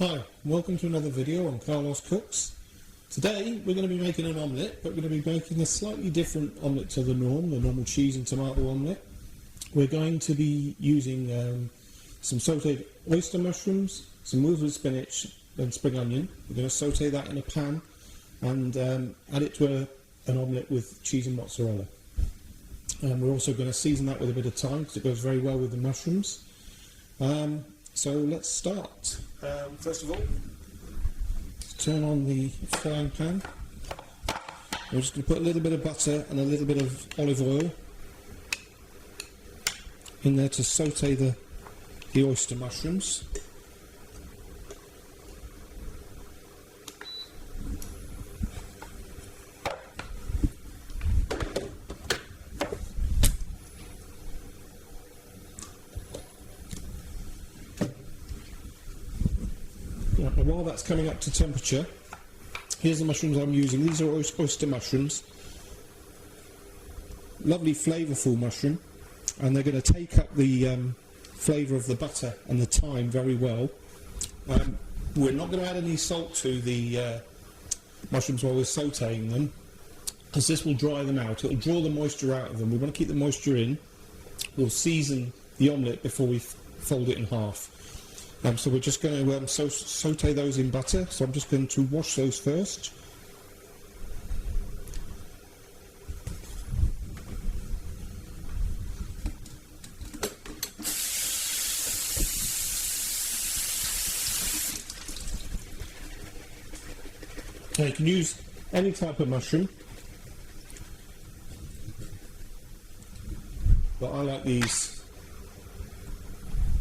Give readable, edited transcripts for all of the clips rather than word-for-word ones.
Hi, welcome to another video on Carlos Cooks. Today we're going to be making an omelette, but we're going to be making a slightly different omelette to the normal cheese and tomato omelette. We're going to be using some sauteed oyster mushrooms, some wilted spinach and spring onion. We're going to saute that in a pan and add it to an omelette with cheese and mozzarella. We're also going to season that with a bit of thyme because it goes very well with the mushrooms. So let's start. First of all, let's turn on the frying pan. We're just going to put a little bit of butter and a little bit of olive oil in there to saute the oyster mushrooms. And while that's coming up to temperature, here's the mushrooms I'm using. These are oyster mushrooms. Lovely flavourful mushroom, and they're going to take up the flavour of the butter and the thyme very well. We're not going to add any salt to the mushrooms while we're sautéing them, because this will dry them out. It'll draw the moisture out of them. We want to keep the moisture in. We'll season the omelette before we fold it in half. So we're just going to saute those in butter, so I'm just going to wash those first. Now you can use any type of mushroom, but I like these.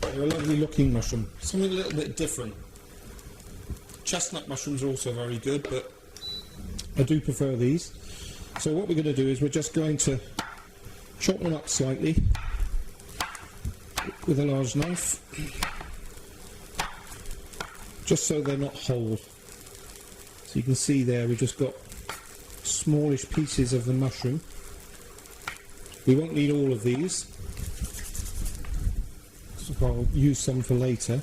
They're a lovely looking mushroom, something a little bit different. Chestnut mushrooms are also very good, but I do prefer these. So what we're going to do is we're just going to chop them up slightly with a large knife, just so they're not whole. So you can see there we've just got smallish pieces of the mushroom. We won't need all of these. I'll use some for later.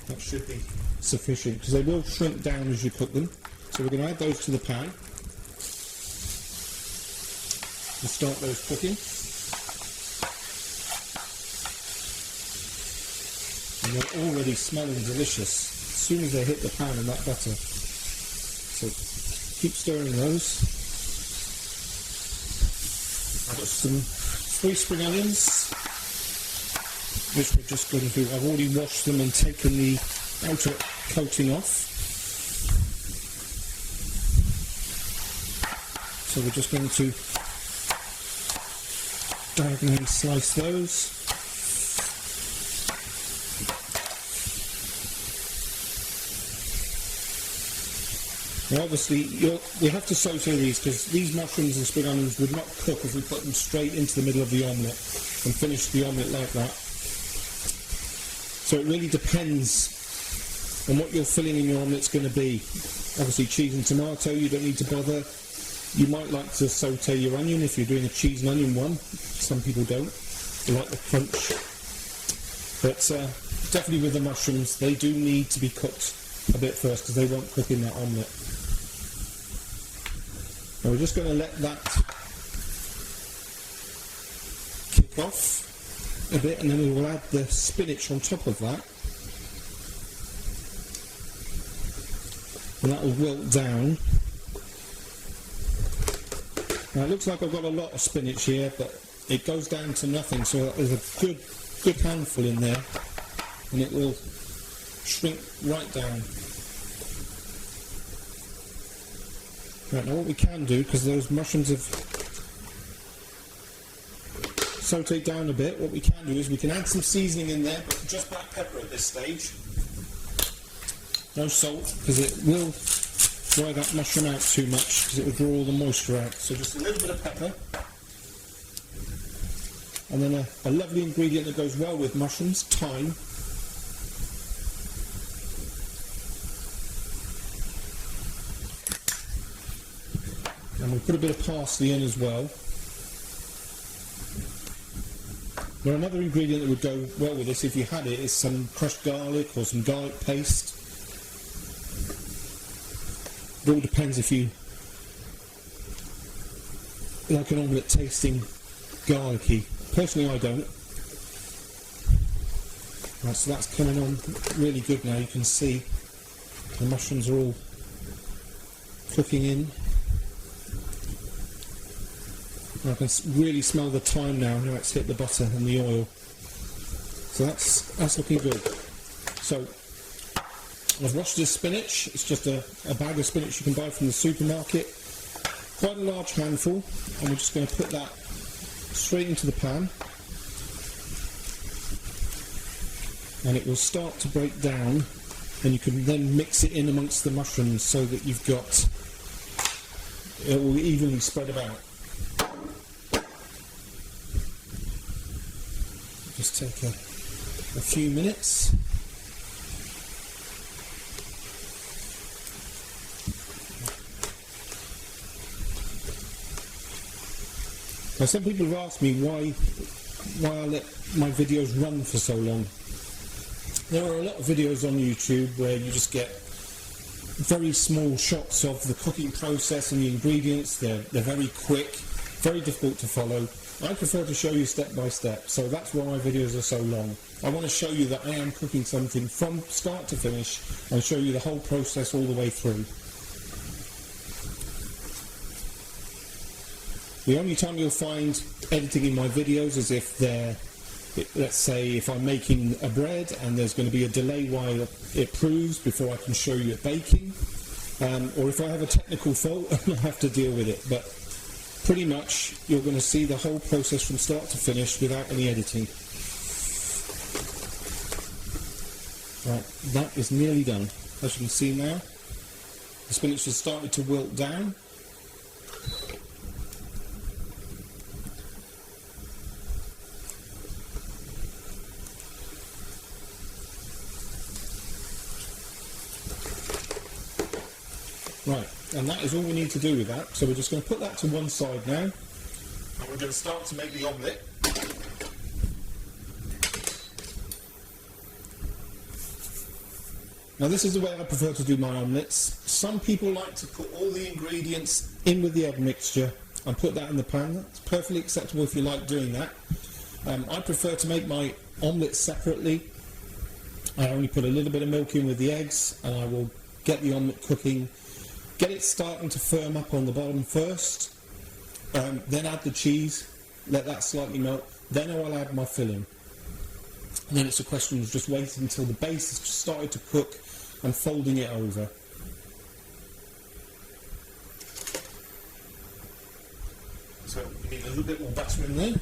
That should be sufficient because they will shrink down as you cook them. So we're going to add those to the pan and start those cooking. And they're already smelling delicious as soon as they hit the pan and that butter. So keep stirring those. I've got some 3 spring onions, which we're just going to do. I've already washed them and taken the outer coating off. So we're just going to diagonally slice those. Now obviously we have to saute these because these mushrooms and spring onions would not cook if we put them straight into the middle of the omelette and finish the omelette like that. So it really depends on what your filling in your omelette's going to be. Obviously cheese and tomato, you don't need to bother. You might like to saute your onion if you're doing a cheese and onion one. Some people don't. They like the crunch. But definitely with the mushrooms, they do need to be cooked a bit first because they won't cook in that omelette. Now we're just going to let that kick off a bit, and then we will add the spinach on top of that, and that will wilt down. Now it looks like I've got a lot of spinach here, but it goes down to nothing, so there's a good handful in there, and it will shrink right down. Right, now what we can do, because those mushrooms have sauteed down a bit, what we can do is we can add some seasoning in there, but just black pepper at this stage. No salt, because it will dry that mushroom out too much, because it will draw all the moisture out. So just a little bit of pepper. And then a lovely ingredient that goes well with mushrooms, thyme. And we'll put a bit of parsley in as well. Now another ingredient that would go well with this, if you had it, is some crushed garlic or some garlic paste. It all depends if you like an omelette tasting garlicky. Personally, I don't. Right, so that's coming on really good now. You can see the mushrooms are all cooking in. I can really smell the thyme now it's hit the butter and the oil. So that's looking good. So I've washed this spinach. It's just a bag of spinach you can buy from the supermarket. Quite a large handful, and we're just going to put that straight into the pan. And it will start to break down, and you can then mix it in amongst the mushrooms so that you've got, it will evenly spread about. Just take a few minutes. Now some people have asked me why I let my videos run for so long. There are a lot of videos on YouTube where you just get very small shots of the cooking process and the ingredients. They're very quick, very difficult to follow. I prefer to show you step by step, so that's why my videos are so long. I want to show you that I am cooking something from start to finish and show you the whole process all the way through. The only time you'll find editing in my videos is if let's say if I'm making a bread and there's going to be a delay while it proves before I can show you it baking, or if I have a technical fault and I have to deal with it. But pretty much you're going to see the whole process from start to finish without any editing. Right, that is nearly done. As you can see now, the spinach has started to wilt down. Right, and that is all we need to do with that. So we're just going to put that to one side now, and we're going to start to make the omelette. Now this is the way I prefer to do my omelettes. Some people like to put all the ingredients in with the egg mixture and put that in the pan. That's perfectly acceptable if you like doing that. I prefer to make my omelettes separately. I only put a little bit of milk in with the eggs, and I will get the omelette cooking. Get it starting to firm up on the bottom first, then add the cheese, let that slightly melt, then I will add my filling. And then it's a question of just waiting until the base has started to cook and folding it over. So we need a little bit more butter in there.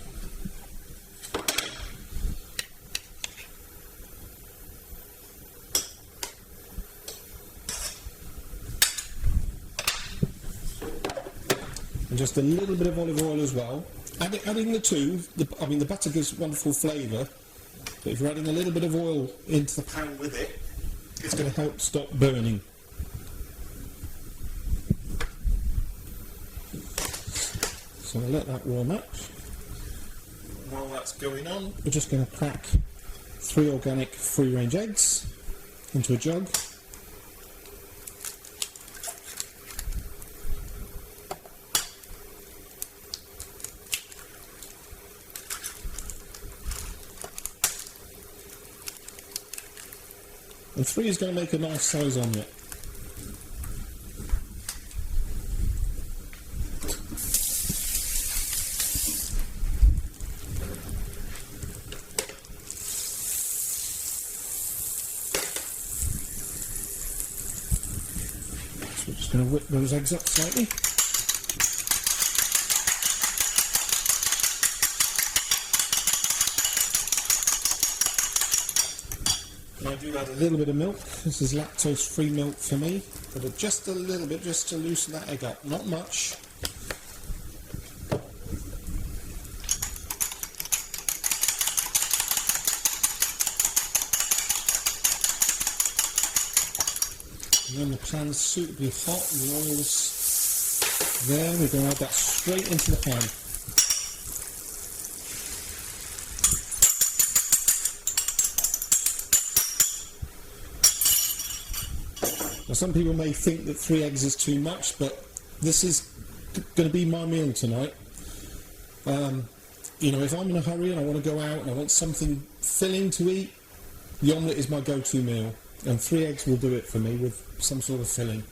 And just a little bit of olive oil as well. Adding the two, the butter gives wonderful flavour, but if you're adding a little bit of oil into the pan with it, it's going to help stop burning. So I'll let that warm up. While that's going on, we're just going to crack 3 organic free-range eggs into a jug. And 3 is going to make a nice size omelette. So we're just going to whip those eggs up slightly. I do add a little bit of milk. This is lactose-free milk for me, but just a little bit, just to loosen that egg up. Not much. And when the pan's suitably hot and the oil's there, we're going to add that straight into the pan. Now some people may think that 3 eggs is too much, but this is going to be my meal tonight. You know, if I'm in a hurry and I want to go out and I want something filling to eat, the omelette is my go-to meal, and 3 eggs will do it for me with some sort of filling.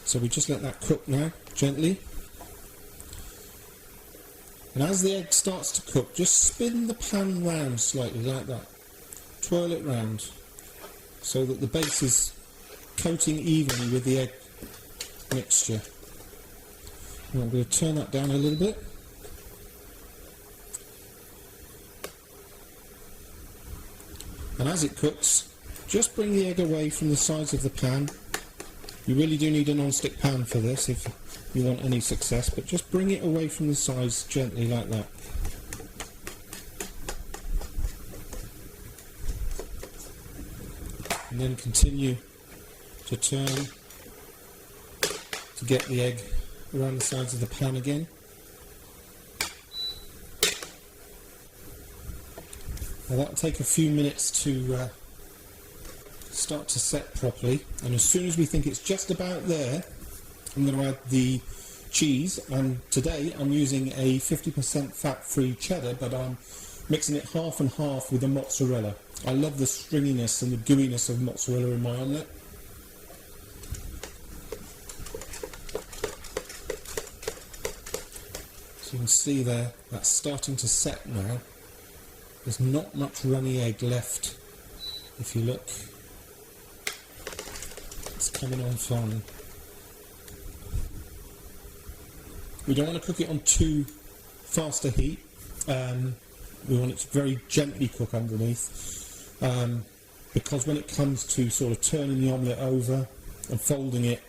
So we just let that cook now, gently. And as the egg starts to cook, just spin the pan round slightly like that. Twirl it round so that the base is coating evenly with the egg mixture. And I'm going to turn that down a little bit. And as it cooks, just bring the egg away from the sides of the pan. You really do need a non-stick pan for this if you want any success, but just bring it away from the sides gently like that. And then continue to turn to get the egg around the sides of the pan again. Now that'll take a few minutes to start to set properly, and as soon as we think it's just about there, I'm going to add the cheese. And today I'm using a 50% fat-free cheddar, but I'm mixing it half and half with a mozzarella. I love the stringiness and the gooiness of mozzarella in my omelette. So you can see there, that's starting to set now. There's not much runny egg left. If you look, it's coming on fine. We don't want to cook it on too fast a heat. We want it to very gently cook underneath, because when it comes to sort of turning the omelette over and folding it,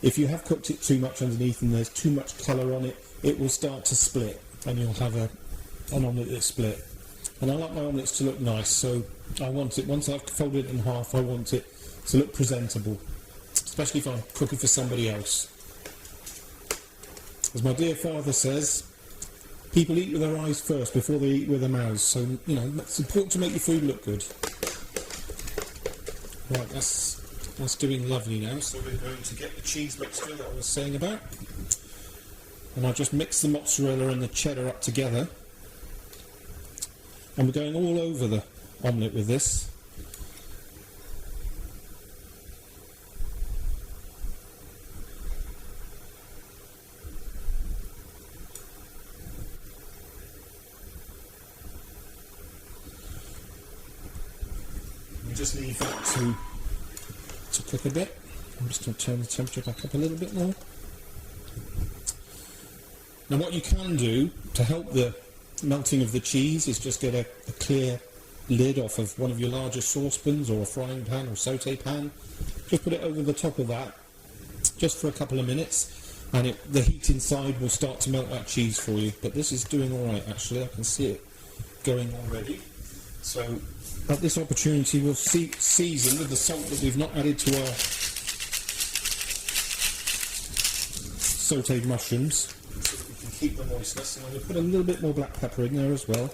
if you have cooked it too much underneath and there's too much colour on it, it will start to split and you'll have an omelette that's split. And I like my omelettes to look nice, so I want it, once I've folded it in half, I want it to look presentable, especially if I'm cooking for somebody else. As my dear father says, people eat with their eyes first before they eat with their mouths, so, you know, it's important to make your food look good. Right, that's doing lovely now, so we're going to get the cheese mixture that I was saying about. And I'll just mix the mozzarella and the cheddar up together. And we're going all over the omelette with this. We just leave that to cook a bit. I'm just going to turn the temperature back up a little bit more. Now what you can do to help the melting of the cheese is just get a clear lid off of one of your larger saucepans or a frying pan or saute pan. Just put it over the top of that just for a couple of minutes, and the heat inside will start to melt that cheese for you. But this is doing alright actually, I can see it going already. So at this opportunity we'll season with the salt that we've not added to our sauteed mushrooms. Keep the moistness, and I'm going to put a little bit more black pepper in there as well.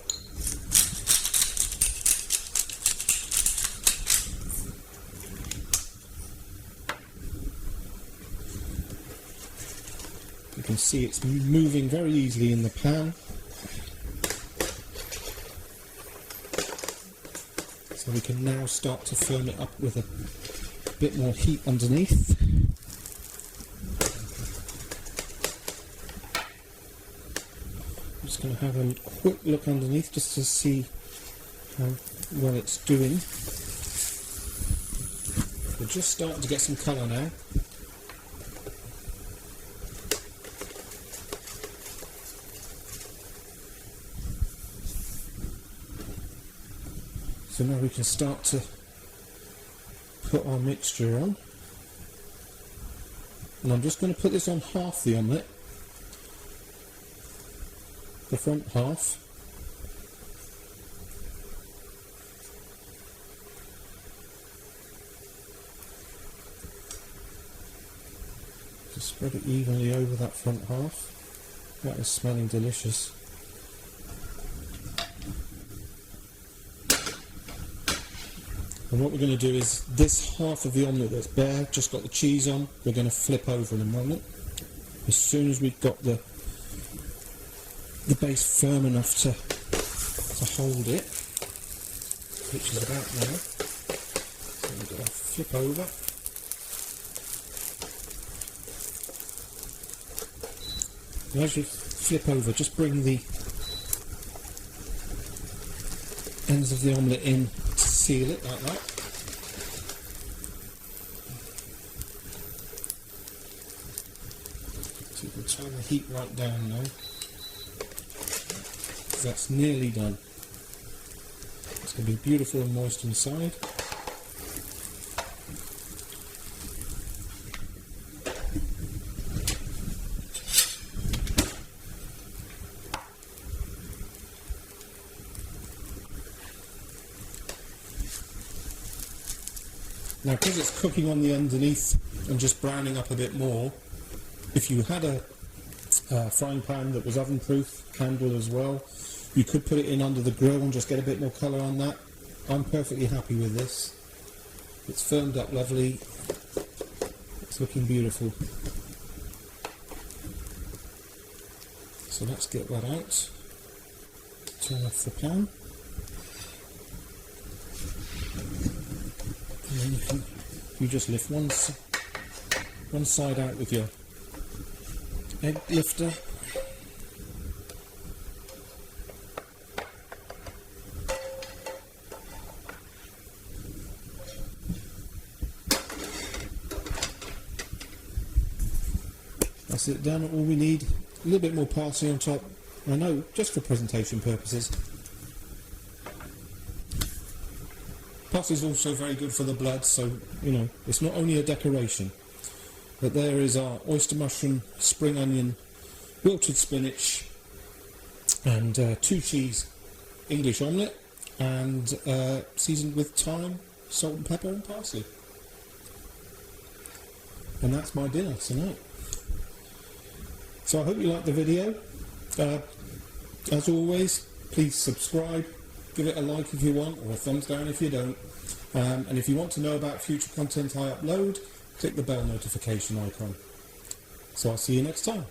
You can see it's moving very easily in the pan. So we can now start to firm it up with a bit more heat underneath. Going to have a quick look underneath just to see how well it's doing. We're just starting to get some colour now. So now we can start to put our mixture on. And I'm just going to put this on half the omelette. The front half. Just spread it evenly over that front half. That is smelling delicious. And what we're going to do is this half of the omelette that's bare, just got the cheese on, we're going to flip over in a moment. As soon as we've got the base firm enough to hold it, which is about now. So we're going to flip over. And as you flip over, just bring the ends of the omelette in to seal it like that. So you can turn the heat right down now. That's nearly done. It's going to be beautiful and moist inside. Now, because it's cooking on the underneath and just browning up a bit more, if you had a frying pan that was oven proof, candle as well, you could put it in under the grill and just get a bit more colour on that. I'm perfectly happy with this. It's firmed up lovely. It's looking beautiful. So let's get that out. Turn off the pan. And then you just lift one side out with your egg lifter. That's it done. All we need, a little bit more parsley on top. I know, just for presentation purposes. Parsley is also very good for the blood, so, you know, it's not only a decoration. But there is our oyster mushroom, spring onion, wilted spinach, and 2 cheese English omelette, and seasoned with thyme, salt and pepper and parsley. And that's my dinner tonight. So I hope you liked the video. As always, please subscribe, give it a like if you want, or a thumbs down if you don't. And if you want to know about future content I upload, click the bell notification icon. So I'll see you next time.